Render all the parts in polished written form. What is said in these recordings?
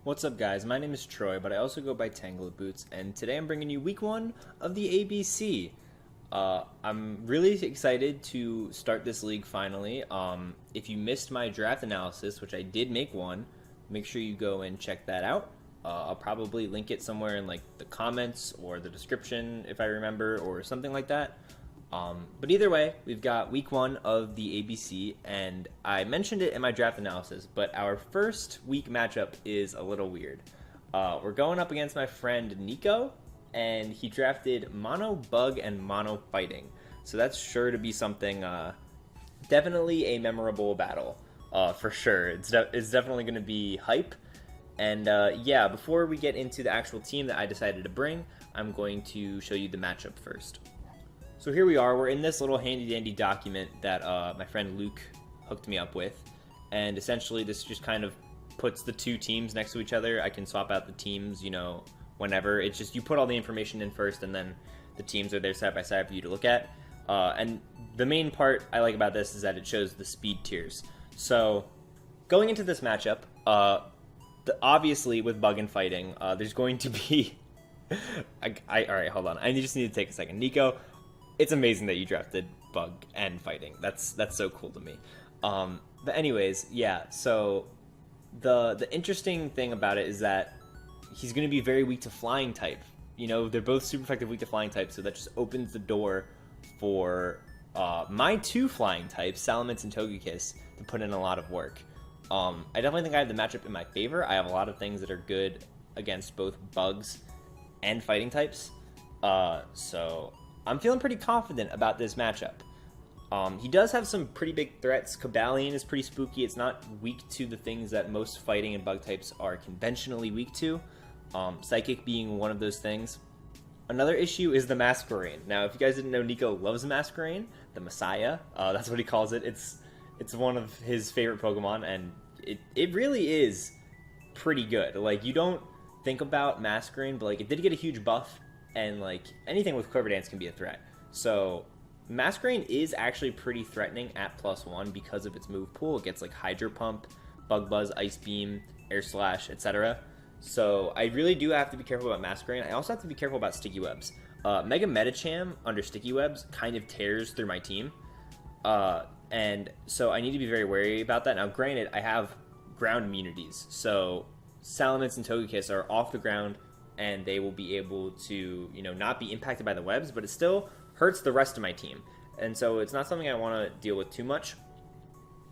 What's up, guys? My name is Troy, but I also go by Tangle Boots, and today I'm bringing you week 1 of the ABC. I'm really excited to start this league finally. If you missed my draft analysis, which I did make one, make sure you go and check that out. I'll probably link it somewhere in like the comments or the description if I remember, or something like that. But either way, we've got week 1 of the ABC, and I mentioned it in my draft analysis, but our first week matchup is a little weird. We're going up against my friend Nico, and he drafted mono bug and mono fighting. So that's sure to be something, definitely a memorable battle, for sure. It's definitely going to be hype. And yeah, before we get into the actual team that I decided to bring, I'm going to show you the matchup first. So here we are, we're in this little handy dandy document that my friend Luke hooked me up with, and essentially this just kind of puts the two teams next to each other. I can swap out the teams, you know, whenever. It's just you put all the information in first, and then the teams are there side by side for you to look at. And the main part I like about this is that it shows the speed tiers. So going into this matchup, obviously with bug and fighting, there's going to be... all right, hold on. I just need to take a second. Nico, it's amazing that you drafted bug and fighting. That's so cool to me. But anyways, yeah, so the interesting thing about it is that he's going to be very weak to flying type. You know, they're both super effective weak to flying type, so that just opens the door for my two flying types, Salamence and Togekiss, to put in a lot of work. I definitely think I have the matchup in my favor. I have a lot of things that are good against both bugs and fighting types. So I'm feeling pretty confident about this matchup. He does have some pretty big threats. Cobalion is pretty spooky. It's not weak to the things that most fighting and bug types are conventionally weak to. Psychic being one of those things. Another issue is the Masquerain. Now, if you guys didn't know, Nico loves Masquerain, the Messiah. That's what he calls it. It's one of his favorite Pokemon, and it really is pretty good. Like, you don't think about Masquerain, but like it did get a huge buff, and like anything with Quiver Dance can be a threat. So Masquerain is actually pretty threatening at +1 because of its move pool. It gets like Hydro Pump, Bug Buzz, Ice Beam, Air Slash, etc. So I really do have to be careful about Masquerain. I also have to be careful about Sticky Webs. Mega Medicham under Sticky Webs kind of tears through my team. And so I need to be very wary about that. Now, granted, I have ground immunities, so Salamence and Togekiss are off the ground, and they will be able to, you know, not be impacted by the webs, but it still hurts the rest of my team. And so it's not something I want to deal with too much.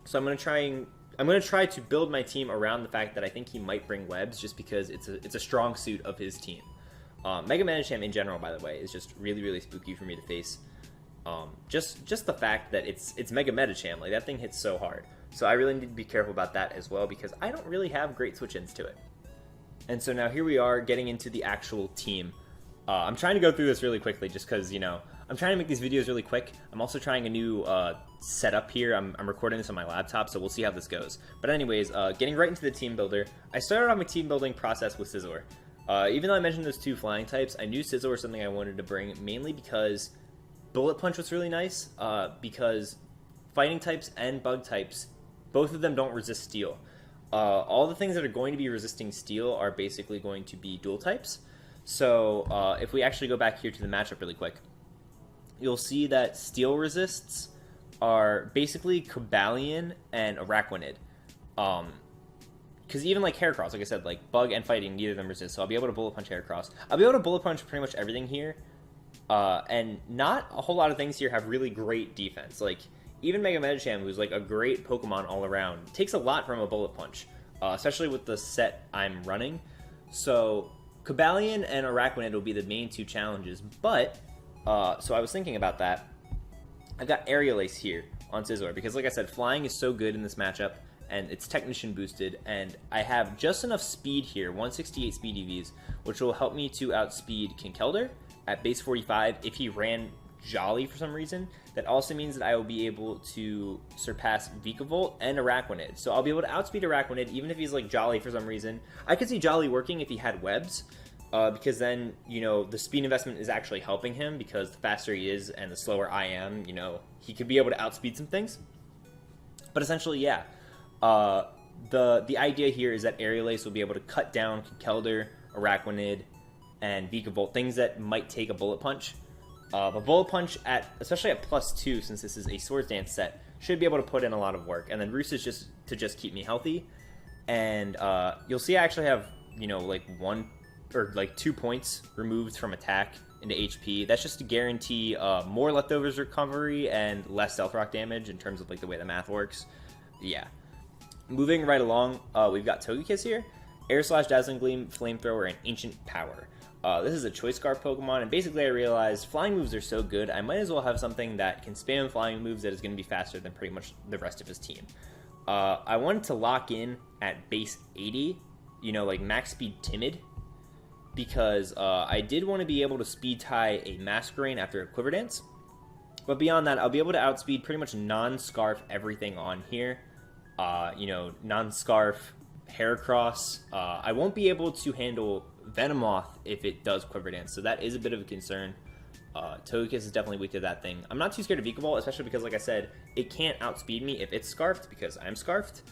So I'm going to try to build my team around the fact that I think he might bring webs, just because it's a strong suit of his team. Mega Medicham in general, by the way, is just really, really spooky for me to face. Just the fact that it's Mega Medicham, like that thing hits so hard. So I really need to be careful about that as well, because I don't really have great switch-ins to it. And so now here we are getting into the actual team. I'm trying to go through this really quickly just because, you know, I'm trying to make these videos really quick. I'm also trying a new setup here. I'm recording this on my laptop, so we'll see how this goes. But anyways, getting right into the team builder. I started on my team building process with Scizor. Even though I mentioned those two flying types, I knew Scizor was something I wanted to bring, mainly because Bullet Punch was really nice, because fighting types and bug types, both of them don't resist steel. All the things that are going to be resisting steel are basically going to be dual types. So if we actually go back here to the matchup really quick, you'll see that steel resists are basically Cobalion and Araquanid. Because even like Heracross, like I said, like bug and fighting, neither of them resist. So I'll be able to Bullet Punch Heracross. I'll be able to Bullet Punch pretty much everything here. And not a whole lot of things here have really great defense. Like, even Mega Medicham, who's like a great Pokemon all around, takes a lot from a Bullet Punch, especially with the set I'm running. So Cobalion and Araquanid will be the main two challenges. But, so I was thinking about that. I've got Aerial Ace here on Scizor, because like I said, flying is so good in this matchup, and it's Technician boosted, and I have just enough speed here, 168 speed EVs, which will help me to outspeed Kinkeldurr at base 45 if he ran Jolly for some reason. That also means that I will be able to surpass Vikavolt and Araquanid. So I'll be able to outspeed Araquanid even if he's like Jolly for some reason. I could see Jolly working if he had webs, because then, you know, the speed investment is actually helping him, because the faster he is and the slower I am, you know, he could be able to outspeed some things. But essentially, yeah. the idea here is that Aerial Ace will be able to cut down Kelder, Araquanid, and Vikavolt, things that might take a Bullet Punch. But Bullet Punch, especially at +2, since this is a Swords Dance set, should be able to put in a lot of work. And then Roost is just to keep me healthy. And you'll see I actually have, like 1 or like 2 points removed from attack into HP. That's just to guarantee more Leftovers recovery and less Stealth Rock damage in terms of like the way the math works. Yeah. Moving right along, we've got Togekiss here. Air Slash, Dazzling Gleam, Flamethrower, and Ancient Power. This is a Choice Scarf Pokemon, and basically I realized flying moves are so good, I might as well have something that can spam flying moves that is going to be faster than pretty much the rest of his team. I wanted to lock in at base 80, like max speed Timid, because I did want to be able to speed tie a Masquerain after a Quiver Dance. But beyond that, I'll be able to outspeed pretty much non-Scarf everything on here. Non-Scarf, Heracross. I won't be able to handle Venomoth if it does Quiver Dance, so that is a bit of a concern. Togekiss is definitely weak to that thing. I'm not too scared of Vikavolt, especially because, like I said, it can't outspeed me if it's Scarfed, because I'm Scarfed.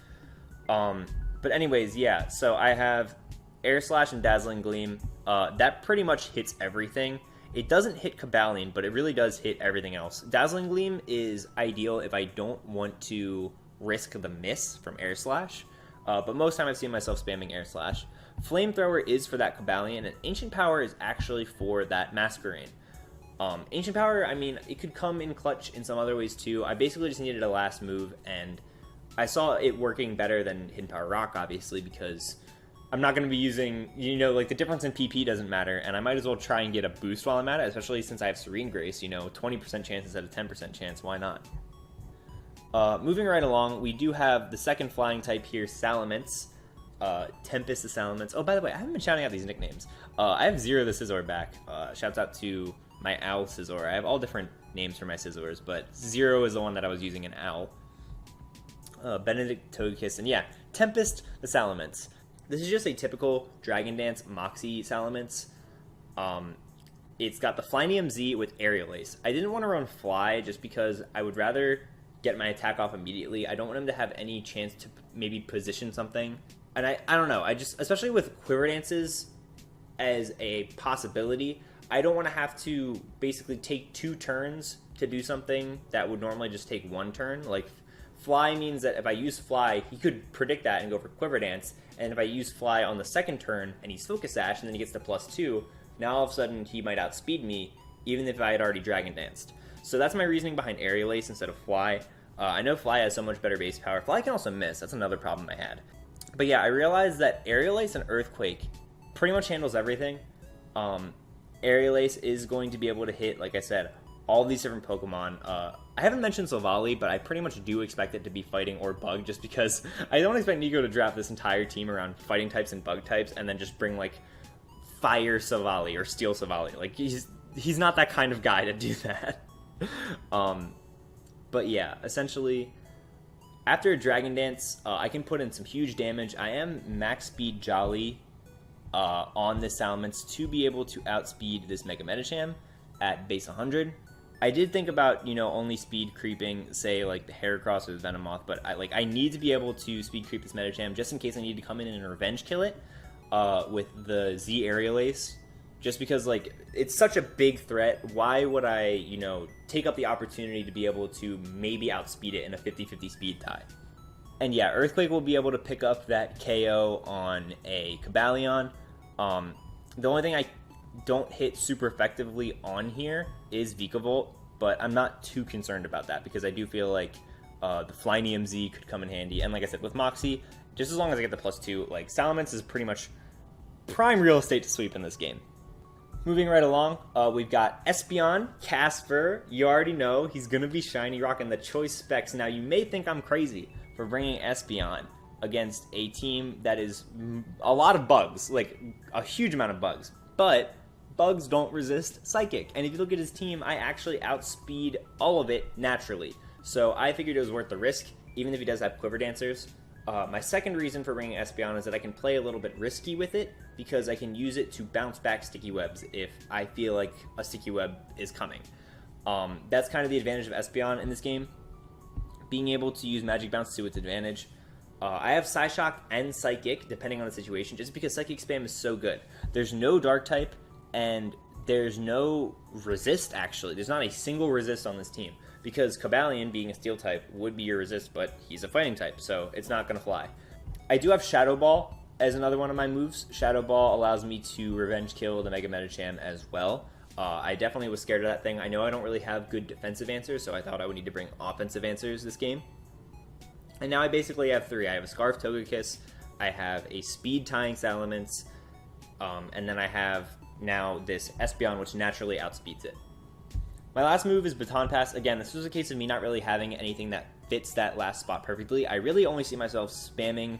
But anyways, yeah, so I have Air Slash and Dazzling Gleam. That pretty much hits everything. It doesn't hit Cobalion, but it really does hit everything else. Dazzling Gleam is ideal if I don't want to risk the miss from Air Slash, but most time I've seen myself spamming Air Slash. Flamethrower is for that Cobalion, and Ancient Power is actually for that Masquerain. Ancient Power, I mean, it could come in clutch in some other ways too. I basically just needed a last move, and I saw it working better than Hidden Power Rock, obviously, because I'm not going to be using, like the difference in PP doesn't matter, and I might as well try and get a boost while I'm at it, especially since I have Serene Grace, 20% chance instead of 10% chance, why not? Moving right along, we do have the second flying type here, Salamence. Tempest the Salamence. Oh, by the way, I haven't been shouting out these nicknames. I have Zero the Scizor back. Shouts out to my Owl Scizor. I have all different names for my Scizors, but Zero is the one that I was using in Owl. Benedict Togekiss, and yeah, Tempest the Salamence. This is just a typical Dragon Dance Moxie Salamence. It's got the Flynium Z with Aerial Ace. I didn't want to run Fly just because I would rather get my attack off immediately. I don't want him to have any chance to maybe position something. And I don't know, I just, especially with Quiver Dances as a possibility, I don't want to have to basically take 2 turns to do something that would normally just take 1 turn. Like, Fly means that if I use Fly, he could predict that and go for Quiver Dance, and if I use Fly on the second turn and he's Focus Sash and then he gets to +2, now all of a sudden he might outspeed me, even if I had already Dragon Danced. So that's my reasoning behind Aerial Ace instead of Fly. I know Fly has so much better base power. Fly can also miss, that's another problem I had. But yeah, I realized that Aerial Ace and Earthquake pretty much handles everything. Aerial Ace is going to be able to hit, like I said, all these different Pokemon. I haven't mentioned Silvally, but I pretty much do expect it to be Fighting or Bug, just because I don't expect Nico to draft this entire team around Fighting types and Bug types, and then just bring, like, Fire Silvally or Steel Silvally. Like, he's not that kind of guy to do that. But yeah, essentially, after a Dragon Dance, I can put in some huge damage. I am max speed Jolly on this Salamence to be able to outspeed this Mega Medicham at base 100. I did think about, only speed creeping, say, like the Heracross or the Venomoth, but I need to be able to speed creep this Medicham just in case I need to come in and revenge kill it with the Z Aerial Ace. Just because, it's such a big threat, why would I, take up the opportunity to be able to maybe outspeed it in a 50-50 speed tie? And yeah, Earthquake will be able to pick up that KO on a Cobalion. The only thing I don't hit super effectively on here is Vikavolt, but I'm not too concerned about that because I do feel like the Flynium Z could come in handy. And like I said, with Moxie, just as long as I get the +2, Salamence is pretty much prime real estate to sweep in this game. Moving right along, we've got Espeon, Casper. You already know he's going to be shiny, rocking the choice specs. Now, you may think I'm crazy for bringing Espeon against a team that is a lot of bugs, a huge amount of bugs. But bugs don't resist Psychic. And if you look at his team, I actually outspeed all of it naturally. So I figured it was worth the risk, even if he does have Quiver Dancers. My second reason for bringing Espeon is that I can play a little bit risky with it because I can use it to bounce back Sticky Webs if I feel like a Sticky Web is coming. That's kind of the advantage of Espeon in this game, being able to use Magic Bounce to its advantage. I have Psyshock and Psychic, depending on the situation, just because Psychic Spam is so good. There's no Dark type, and there's no resist, actually. There's not a single resist on this team, because Cobalion, being a Steel type, would be your resist, but he's a Fighting type, so it's not going to fly. I do have Shadow Ball as another one of my moves. Shadow Ball allows me to revenge kill the Mega Medicham as well. I definitely was scared of that thing. I know I don't really have good defensive answers, so I thought I would need to bring offensive answers this game. And now I basically have 3. I have a Scarf Togekiss, I have a Speed Tying Salamence, and then I have now this Espeon, which naturally outspeeds it. My last move is Baton Pass. Again, this was a case of me not really having anything that fits that last spot perfectly. I really only see myself spamming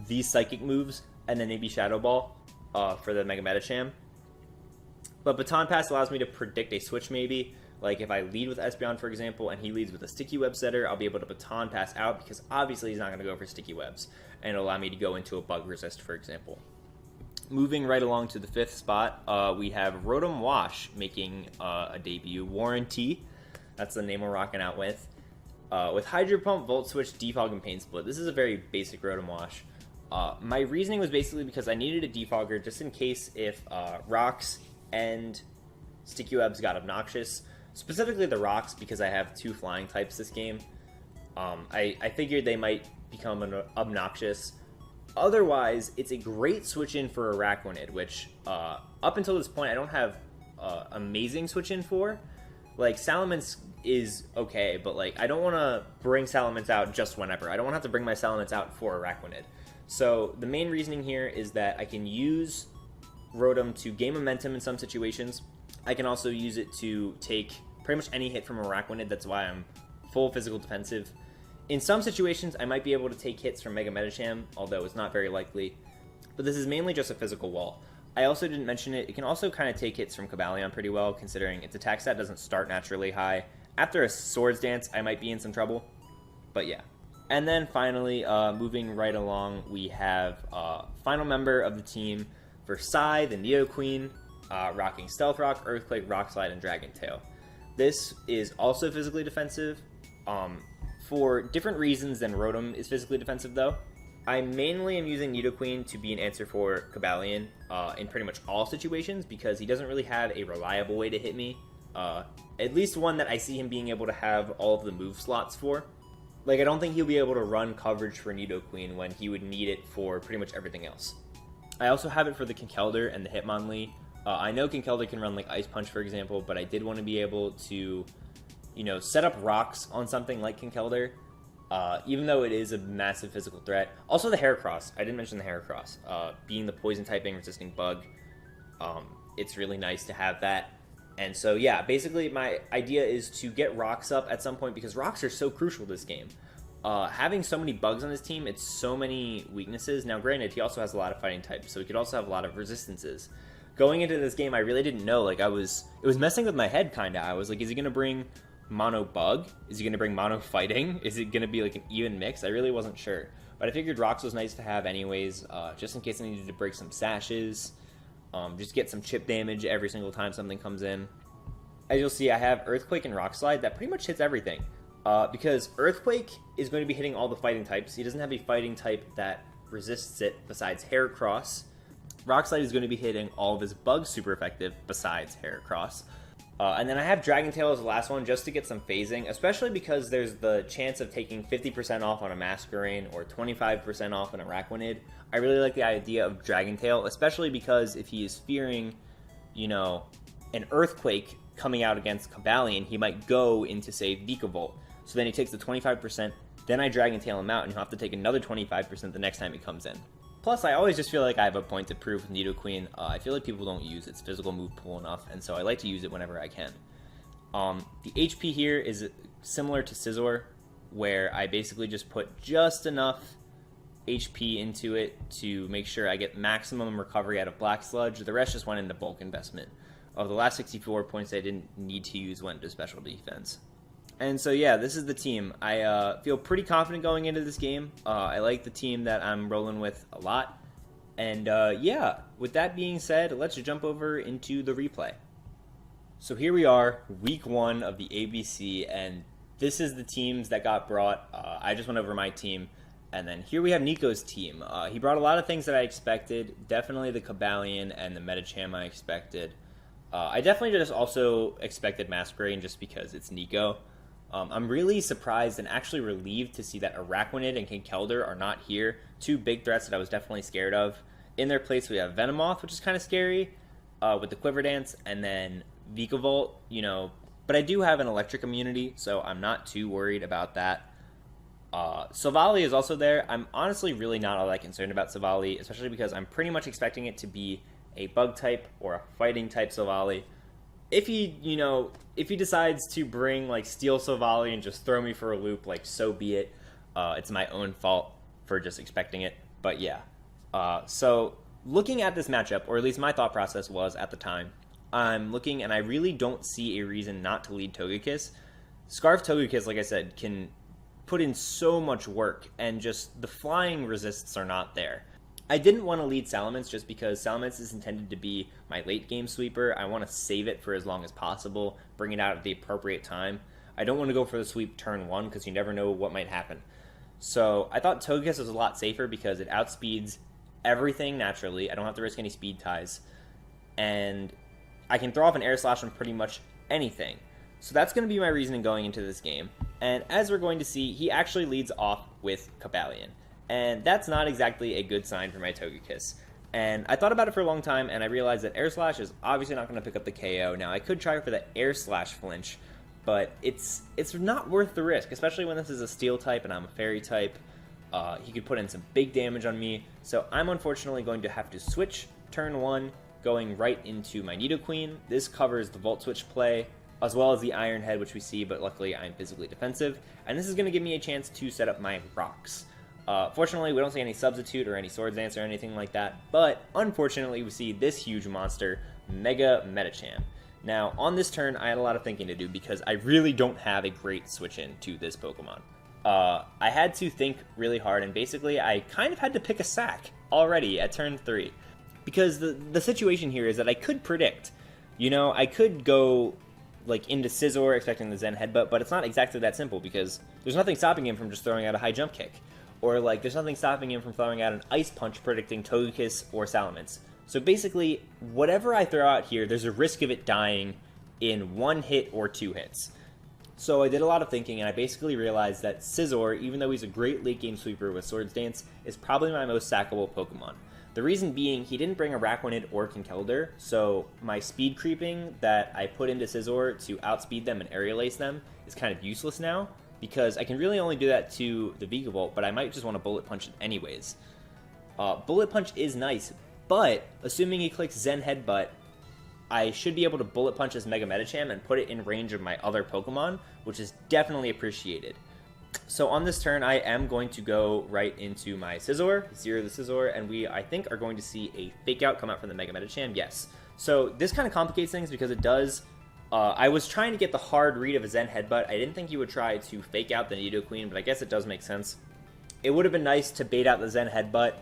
these Psychic moves and then maybe Shadow Ball for the Mega Medicham. But Baton Pass allows me to predict a switch maybe. Like if I lead with Espeon, for example, and he leads with a Sticky Web Setter, I'll be able to Baton Pass out because obviously he's not going to go for Sticky Webs. And it'll allow me to go into a Bug Resist, for example. Moving right along to the 5th spot, we have Rotom Wash making a debut. Warranty, that's the name we're rocking out with. With Hydro Pump, Volt Switch, Defog, and Pain Split. This is a very basic Rotom Wash. My reasoning was basically because I needed a Defogger just in case if Rocks and Sticky Webs got obnoxious. Specifically the Rocks, because I have 2 flying types this game. I figured they might become obnoxious. Otherwise, it's a great switch-in for Araquanid, which up until this point I don't have amazing switch-in for. Like, Salamence is okay, but like I don't want to bring Salamence out just whenever. I don't want to have to bring my Salamence out for Araquanid. So the main reasoning here is that I can use Rotom to gain momentum in some situations. I can also use it to take pretty much any hit from Araquanid. That's why I'm full physical defensive. In some situations, I might be able to take hits from Mega Medicham, although it's not very likely. But this is mainly just a physical wall. I also didn't mention it. It can also kind of take hits from Cobalion pretty well, considering its attack stat doesn't start naturally high. After a Swords Dance, I might be in some trouble. But yeah. And then finally, moving right along, we have final member of the team for Psy, the Nidoqueen, rocking Stealth Rock, Earthquake, Rock Slide, and Dragon Tail. This is also physically defensive, for different reasons than Rotom is physically defensive though. I mainly am using Nidoqueen to be an answer for Cobalion in pretty much all situations because he doesn't really have a reliable way to hit me. At least one that I see him being able to have all of the move slots for. Like, I don't think he'll be able to run coverage for Nidoqueen when he would need it for pretty much everything else. I also have it for the Conkeldurr and the Hitmonlee. I know Conkeldurr can run like Ice Punch, for example, but I did want to be able to, you know, set up rocks on something like Conkeldurr, even though it is a massive physical threat. Also the Heracross. I didn't mention the Heracross. Being the poison typing resisting bug, it's really nice to have that. And so, yeah, basically my idea is to get rocks up at some point because rocks are so crucial this game. Having so many bugs on his team, it's so many weaknesses. Now, granted, he also has a lot of fighting types, so he could also have a lot of resistances. Going into this game, I really didn't know. Like, it was messing with my head, kind of. I was like, is he going to bring mono bug? Is he going to bring mono fighting? Is it going to be like an even mix? I really wasn't sure. But I figured rocks was nice to have anyways, just in case I needed to break some sashes. Just get some chip damage every single time something comes in. As you'll see, I have Earthquake and Rock Slide. That pretty much hits everything. Because Earthquake is going to be hitting all the fighting types. He doesn't have a fighting type that resists it besides Heracross. Rock Slide is going to be hitting all of his bugs super effective besides Heracross. And then I have Dragon Tail as the last one just to get some phasing, especially because there's the chance of taking 50% off on a Masquerain or 25% off on a Araquanid. I really like the idea of Dragon Tail, especially because if he is fearing, you know, an Earthquake coming out against Cobalion, he might go into, say, Vikavolt. So then he takes the 25%, then I Dragon Tail him out, and he'll have to take another 25% the next time he comes in. Plus, I always just feel like I have a point to prove with Nidoqueen. I feel like people don't use its physical move pool enough, and so I like to use it whenever I can. The HP here is similar to Scizor, where I basically just put just enough HP into it to make sure I get maximum recovery out of Black Sludge. The rest just went into bulk investment. Of the last 64 points I didn't need to use went to special defense. And so yeah, this is the team. I feel pretty confident going into this game. I like the team that I'm rolling with a lot. And yeah, with that being said, let's jump over into the replay. So here we are, week 1 of the ABC, and this is the teams that got brought. I just went over my team. And then here we have Nico's team. He brought a lot of things that I expected. Definitely the Kabalion and the Medicham I expected. I definitely just also expected Masquerain just because it's Nico. I'm really surprised and actually relieved to see that Araquanid and Kinkeldurr are not here. Two big threats that I was definitely scared of. In their place, we have Venomoth, which is kind of scary with the Quiver Dance, and then Vikavolt, but I do have an electric immunity, so I'm not too worried about that. Silvally is also there. I'm honestly really not all that concerned about Silvally, especially because I'm pretty much expecting it to be a bug type or a fighting type Silvally. If he decides to bring like Steel Silvally and just throw me for a loop, like so be it. It's my own fault for just expecting it. But yeah. So looking at this matchup, or at least my thought process was at the time, I'm looking and I really don't see a reason not to lead Togekiss. Scarf Togekiss, like I said, can put in so much work, and just the flying resists are not there. I didn't want to lead Salamence just because Salamence is intended to be my late game sweeper. I want to save it for as long as possible, bring it out at the appropriate time. I don't want to go for the sweep turn 1 because you never know what might happen. So I thought Togekiss was a lot safer because it outspeeds everything naturally. I don't have to risk any speed ties. And I can throw off an Air Slash on pretty much anything. So that's going to be my reasoning going into this game. And as we're going to see, he actually leads off with Kabalion. And that's not exactly a good sign for my Togekiss. And I thought about it for a long time, and I realized that Air Slash is obviously not going to pick up the KO. Now, I could try for the Air Slash flinch, but it's not worth the risk, especially when this is a Steel type and I'm a Fairy type. He could put in some big damage on me. So I'm unfortunately going to have to switch turn 1, going right into my Nidoqueen. This covers the Volt Switch play, as well as the Iron Head, which we see, but luckily I'm physically defensive. And this is going to give me a chance to set up my rocks. Fortunately, we don't see any Substitute or any Swords Dance or anything like that, but unfortunately we see this huge monster, Mega Medicham. Now, on this turn, I had a lot of thinking to do because I really don't have a great switch-in to this Pokemon. I had to think really hard, and basically I kind of had to pick a sack already at turn 3. Because the situation here is that I could predict. I could go like into Scizor expecting the Zen Headbutt, but it's not exactly that simple because there's nothing stopping him from just throwing out a high jump kick. Or like there's nothing stopping him from throwing out an Ice Punch predicting Togekiss or Salamence. So basically, whatever I throw out here, there's a risk of it dying in 1 hit or 2 hits. So I did a lot of thinking, and I basically realized that Scizor, even though he's a great late game sweeper with Swords Dance, is probably my most sackable Pokemon. The reason being, he didn't bring a Araquanid or Kinkeldurr, so my speed creeping that I put into Scizor to outspeed them and Aerial Ace them is kind of useless now, because I can really only do that to the Vikavolt, but I might just want to Bullet Punch it anyways. Bullet Punch is nice, but assuming he clicks Zen Headbutt, I should be able to Bullet Punch his Mega Medicham and put it in range of my other Pokemon, which is definitely appreciated. So on this turn, I am going to go right into my Scizor, zero the Scizor, and we, I think, are going to see a Fake Out come out from the Mega Medicham, yes. So this kind of complicates things because it does, I was trying to get the hard read of a Zen Headbutt. I didn't think he would try to Fake Out the Nidoqueen, but I guess it does make sense. It would have been nice to bait out the Zen Headbutt,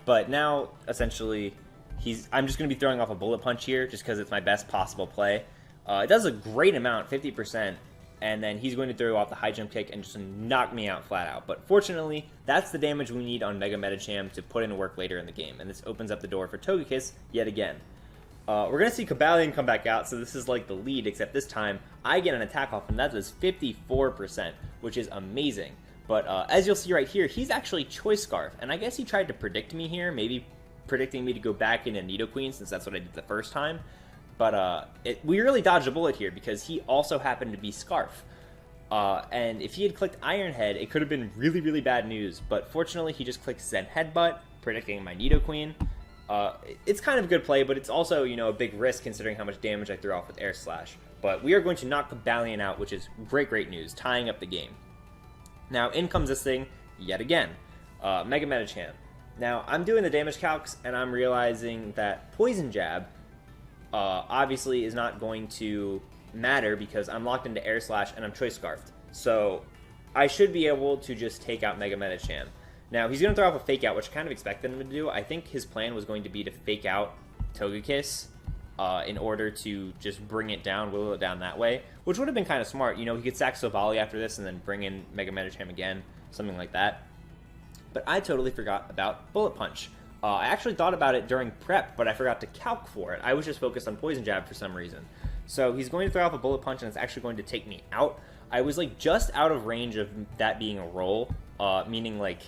but now, essentially, I'm just going to be throwing off a Bullet Punch here just because it's my best possible play. It does a great amount, 50%. And then he's going to throw off the high jump kick and just knock me out flat out. But fortunately, that's the damage we need on Mega Medicham to put into work later in the game. And this opens up the door for Togekiss yet again. We're going to see Kabalion come back out, so this is like the lead, except this time I get an attack off, and that is 54%, which is amazing. But as you'll see right here, he's actually Choice Scarf. And I guess he tried to predict me here, maybe predicting me to go back into Nidoqueen, since that's what I did the first time. But we really dodged a bullet here because he also happened to be Scarf. And if he had clicked Iron Head, it could have been really, really bad news. But fortunately, he just clicked Zen Headbutt, predicting my Nidoqueen. It's kind of a good play, but it's also, a big risk considering how much damage I threw off with Air Slash. But we are going to knock Kabalion out, which is great, great news, tying up the game. Now, in comes this thing yet again. Mega Medicham. Now, I'm doing the damage calcs, and I'm realizing that Poison Jab obviously is not going to matter because I'm locked into Air Slash and I'm Choice Scarfed. So I should be able to just take out Mega Medicham. Now, he's going to throw off a Fake Out, which I kind of expected him to do. I think his plan was going to be to Fake Out Togekiss in order to just bring it down, whittle it down that way, which would have been kind of smart. He could sack Silvally after this and then bring in Mega Medicham again, something like that. but I totally forgot about Bullet Punch. I actually thought about it during prep, but I forgot to calc for it. I was just focused on Poison Jab for some reason. So he's going to throw off a Bullet Punch, and it's actually going to take me out. I was like just out of range of that being a roll, meaning like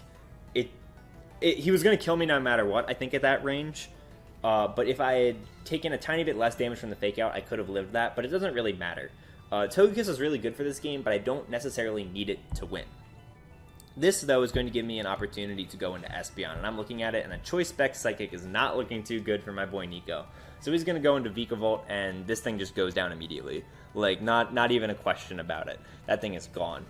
he was going to kill me no matter what, I think, at that range. But if I had taken a tiny bit less damage from the fake out, I could have lived that, but it doesn't really matter. Togekiss is really good for this game, but I don't necessarily need it to win. This, though, is going to give me an opportunity to go into Espeon, and I'm looking at it, and a Choice Spec Psychic is not looking too good for my boy Nico. So he's going to go into Vikavolt, and this thing just goes down immediately. Like, not even a question about it. That thing is gone.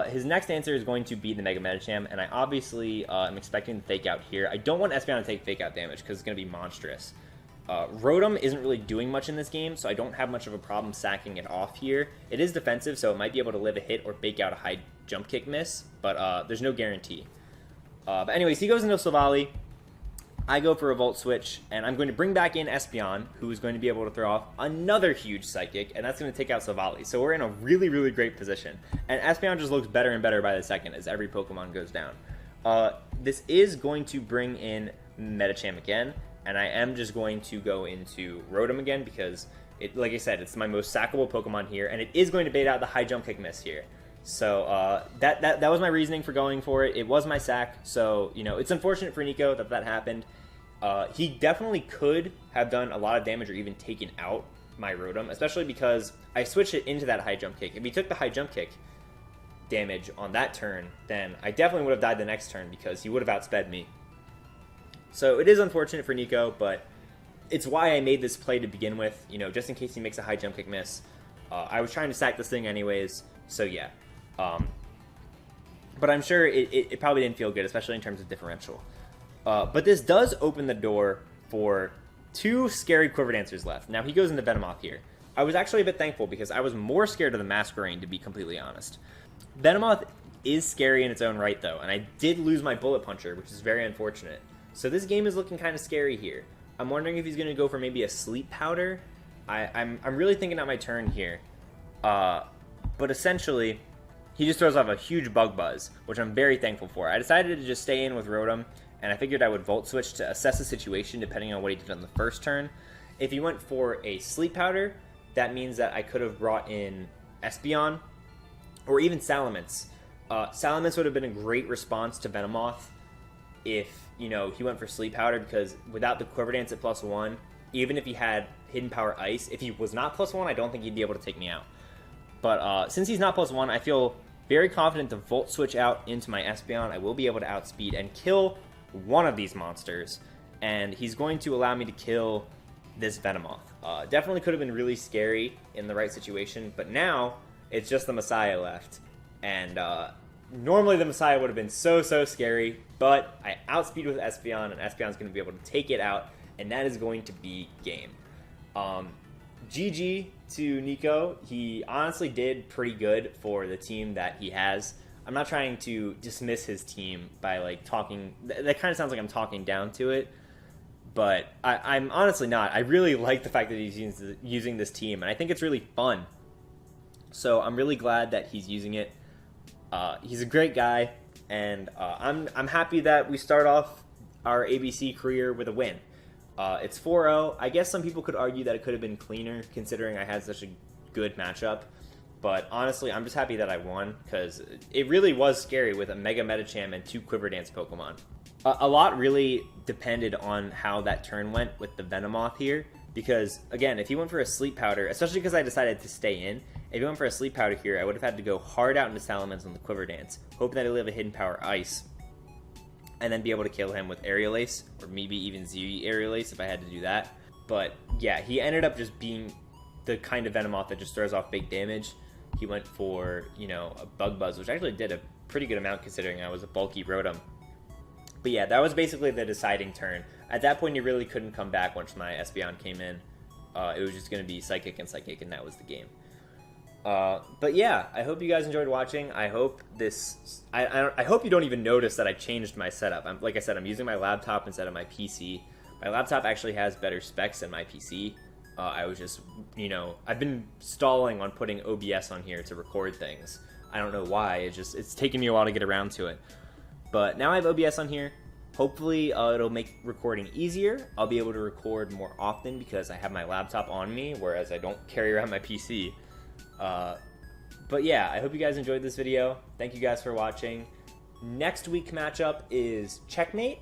His next answer is going to be the Mega Medicham, and I obviously am expecting the Fake Out here. I don't want Espeon to take Fake Out damage, because it's going to be monstrous. Rotom isn't really doing much in this game, so I don't have much of a problem sacking it off here. It is defensive, so it might be able to live a hit or bake out a high jump kick miss, but there's no guarantee. But anyways, he goes into Silvally. I go for a Volt Switch, and I'm going to bring back in Espeon, who is going to be able to throw off another huge Psychic, and that's going to take out Silvally. So we're in a really, really great position. And Espeon just looks better and better by the second as every Pokemon goes down. This is going to bring in Medicham again, and I am just going to go into Rotom again because, like I said, it's my most sackable Pokemon here, and it is going to bait out the high jump kick miss here. So that was my reasoning for going for it. It was my sack, so it's unfortunate for Nico that happened. He definitely could have done a lot of damage or even taken out my Rotom, especially because I switched it into that high jump kick. If he took the high jump kick damage on that turn, then I definitely would have died the next turn because he would have outsped me. So it is unfortunate for Nico, but it's why I made this play to begin with, just in case he makes a high jump kick miss. I was trying to sack this thing anyways, so yeah. But I'm sure it probably didn't feel good, especially in terms of differential. But this does open the door for two scary Quiver Dancers left. Now he goes into Venomoth here. I was actually a bit thankful because I was more scared of the Masquerain, to be completely honest. Venomoth is scary in its own right, though, and I did lose my Bullet Puncher, which is very unfortunate. So this game is looking kind of scary here. I'm wondering if he's going to go for maybe a Sleep Powder. I'm really thinking out my turn here. But essentially, he just throws off a huge Bug Buzz, which I'm very thankful for. I decided to just stay in with Rotom, and I figured I would Volt Switch to assess the situation depending on what he did on the first turn. If he went for a Sleep Powder, that means that I could have brought in Espeon, or even Salamence. Salamence would have been a great response to Venomoth if, he went for Sleep Powder, because without the Quiver Dance at +1, even if he had Hidden Power Ice, if he was not +1, I don't think he'd be able to take me out. But since he's not +1, I feel very confident to Volt Switch out into my Espeon. I will be able to outspeed and kill one of these monsters, and he's going to allow me to kill this Venomoth. Definitely could have been really scary in the right situation, but now it's just the Messiah left, and normally the Messiah would have been so scary, but I outspeed with Espeon, and Espeon's going to be able to take it out, and that is going to be game. GG to Nico. He honestly did pretty good for the team that he has. I'm not trying to dismiss his team by talking. That kind of sounds like I'm talking down to it, but I'm honestly not. I really like the fact that he's using this team, and I think it's really fun. So I'm really glad that he's using it. He's a great guy, and I'm happy that we start off our ABC career with a win. It's 4-0. I guess some people could argue that it could have been cleaner considering I had such a good matchup. But honestly, I'm just happy that I won because it really was scary with a Mega Medicham and two Quiver Dance Pokemon. A lot really depended on how that turn went with the Venomoth here. Because, again, if he went for a Sleep Powder, especially because I decided to stay in, if he went for a Sleep Powder here, I would have had to go hard out into Salamence on the Quiver Dance, hoping that he'll have a Hidden Power Ice, and then be able to kill him with Aerial Ace, or maybe even Z Aerial Ace if I had to do that. But yeah, he ended up just being the kind of Venomoth that just throws off big damage. He went for, a Bug Buzz, which actually did a pretty good amount considering I was a bulky Rotom. But yeah, that was basically the deciding turn. At that point, he really couldn't come back once my Espeon came in. It was just going to be Psychic, and that was the game. But yeah, I hope you guys enjoyed watching. I hope I hope you don't even notice that I changed my setup. Like I said, I'm using my laptop instead of my PC. My laptop actually has better specs than my PC. I was just, I've been stalling on putting OBS on here to record things. I don't know why. It's taking me a while to get around to it. But now I have OBS on here. Hopefully it'll make recording easier. I'll be able to record more often because I have my laptop on me, whereas I don't carry around my PC. But yeah, I hope you guys enjoyed this video. Thank you guys for watching. Next week matchup is Checkmate.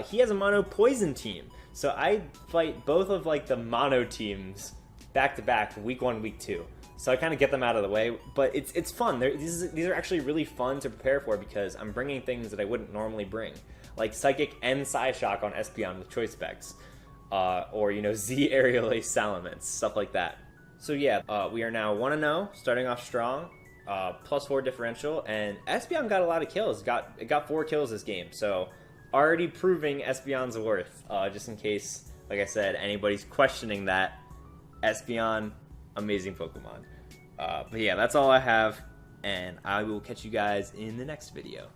He has a mono poison team, so I fight both of like the mono teams back to back, week 1, week 2. So I kind of get them out of the way, but it's fun. These are actually really fun to prepare for because I'm bringing things that I wouldn't normally bring, like Psychic and Psyshock on Espeon with choice specs, or you know, Z Aerial Ace Salamence, stuff like that. So yeah, we are now 1-0, starting off strong, +4 differential, and Espeon got a lot of kills. It got 4 kills this game, so already proving Espeon's worth. Just in case, like I said, anybody's questioning that, Espeon, amazing Pokemon. But yeah, that's all I have, and I will catch you guys in the next video.